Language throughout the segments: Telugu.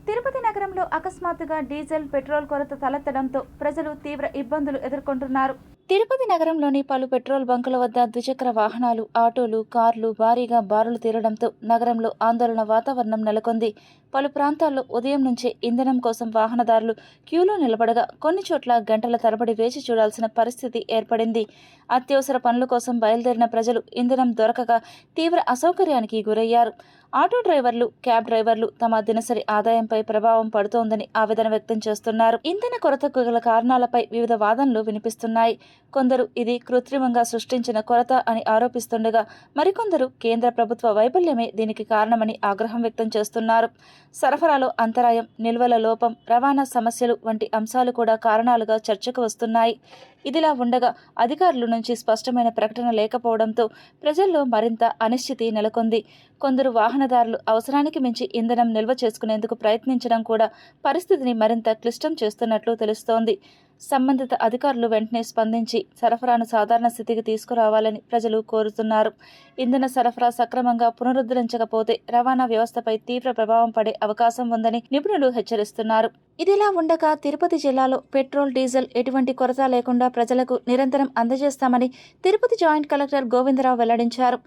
తిరుపతి నగరంలో అకస్మాత్తుగా డీజిల్, పెట్రోల్ కొరత తలెత్తడంతో ప్రజలు తీవ్ర ఇబ్బందులు ఎదుర్కొంటున్నారు. తిరుపతి నగరంలోని పలు పెట్రోల్ బంకుల వద్ద ద్విచక్ర వాహనాలు, ఆటోలు, కార్లు భారీగా బారులు తీరడంతో నగరంలో ఆందోళన వాతావరణం నెలకొంది. పలు ప్రాంతాల్లో ఉదయం నుంచే ఇంధనం కోసం వాహనదారులు క్యూలో నిలబడగా కొన్ని చోట్ల గంటల తరబడి వేచి చూడాల్సిన పరిస్థితి ఏర్పడింది. అత్యవసర పనుల కోసం బయలుదేరిన ప్రజలు ఇంధనం దొరకక తీవ్ర అసౌకర్యానికి గురయ్యారు. ఆటో డ్రైవర్లు, క్యాబ్ డ్రైవర్లు తమ దినసరి ఆదాయంపై ప్రభావం పడుతోందని ఆవేదన వ్యక్తం చేస్తున్నారు. ఇంధన కొరతకు గల కారణాలపై వివిధ వాదనలు వినిపిస్తున్నాయి. కొందరు ఇది కృత్రిమంగా సృష్టించిన కొరత అని ఆరోపిస్తుండగా మరికొందరు కేంద్ర ప్రభుత్వ వైఫల్యమే దీనికి కారణమని ఆగ్రహం వ్యక్తం చేస్తున్నారు. సరఫరాలో అంతరాయం, నిల్వల లోపం, రవాణా సమస్యలు వంటి అంశాలు కూడా కారణాలుగా చర్చకు వస్తున్నాయి. ఇదిలా ఉండగా అధికారుల నుంచి స్పష్టమైన ప్రకటన లేకపోవడంతో ప్రజల్లో మరింత అనిశ్చితి నెలకొంది. కొందరు వాహనదారులు అవసరానికి మించి ఇంధనం నిల్వ చేసుకునేందుకు ప్రయత్నించడం కూడా పరిస్థితిని మరింత క్లిష్టం చేస్తున్నట్లు తెలుస్తోంది. సంబంధిత అధికారులు వెంటనే స్పందించి సరఫరాను సాధారణ స్థితికి తీసుకురావాలని ప్రజలు కోరుతున్నారు. ఇంధన సరఫరా సక్రమంగా పునరుద్ధరించకపోతే రవాణా వ్యవస్థపై తీవ్ర ప్రభావం పడే అవకాశం ఉందని నిపుణులు హెచ్చరిస్తున్నారు. ఇదిలా ఉండగా తిరుపతి జిల్లాలో పెట్రోల్, డీజిల్ ఎటువంటి కొరత లేకుండా ప్రజలకు నిరంతరం అందజేస్తామని తిరుపతి జాయింట్ కలెక్టర్ గోవిందరావు వెల్లడించారు.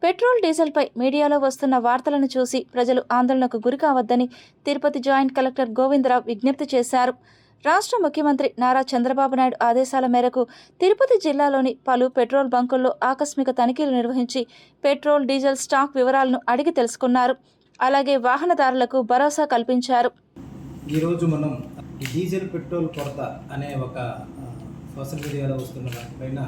పెట్రోల్, డీజిల్పై మీడియాలో వస్తున్న వార్తలను చూసి ప్రజలు ఆందోళనకు గురికావద్దని తిరుపతి జాయింట్ కలెక్టర్ గోవిందరావు విజ్ఞప్తి చేశారు. రాష్ట్ర ముఖ్యమంత్రి నారా చంద్రబాబు నాయుడు ఆదేశాల మేరకు తిరుపతి జిల్లాలోని పలు పెట్రోల్ బంకుల్లో ఆకస్మిక తనిఖీలు నిర్వహించి పెట్రోల్, డీజిల్ స్టాక్ వివరాలను అడిగి తెలుసుకున్నారు. అలాగే వాహనదారులకు భరోసా కల్పించారు. ఈరోజు మనం ఈ డీజిల్, పెట్రోల్ కొరత అనే ఒక సోషల్ మీడియాలో వస్తున్న దానిపైన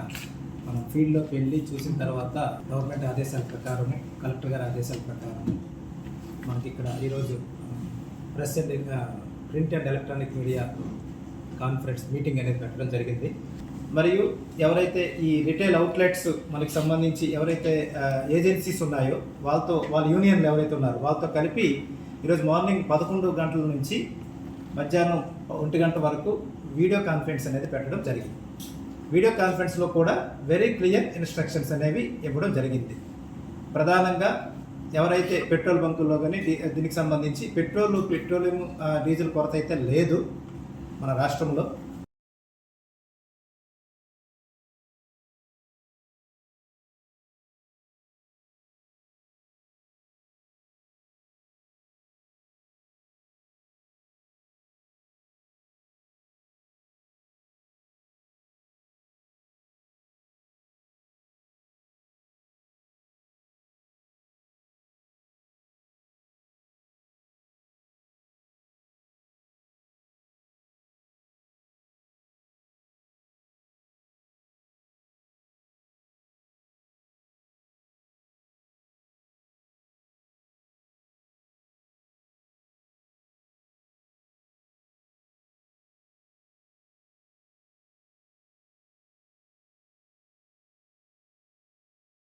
మనం ఫీల్డ్లోకి వెళ్ళి చూసిన తర్వాత గవర్నమెంట్ ఆదేశాల ప్రకారం, కలెక్టర్ గారి ఆదేశాల ప్రకారం మనకి ఇక్కడ ఈరోజు press and print and electronic media conference meeting అనేది పెట్టడం జరిగింది. మరియు ఎవరైతే ఈ రిటైల్ అవుట్లెట్స్ మనకి సంబంధించి ఎవరైతే ఏజెన్సీస్ ఉన్నాయో వాళ్ళ యూనియన్లు ఎవరైతే ఉన్నారో వాళ్ళతో కలిపి ఈరోజు మార్నింగ్ 11 గంటల నుంచి మధ్యాహ్నం 1 గంట వరకు వీడియో కాన్ఫరెన్స్ అనేది పెట్టడం జరిగింది. వీడియో కాన్ఫరెన్స్లో కూడా వెరీ క్లియర్ ఇన్స్ట్రక్షన్స్ అనేవి ఇవ్వడం జరిగింది. ప్రధానంగా ఎవరైతే పెట్రోల్ బంకుల్లో కానీ దీనికి సంబంధించి పెట్రోలియం, డీజిల్ కొరత అయితే లేదు మన రాష్ట్రంలో.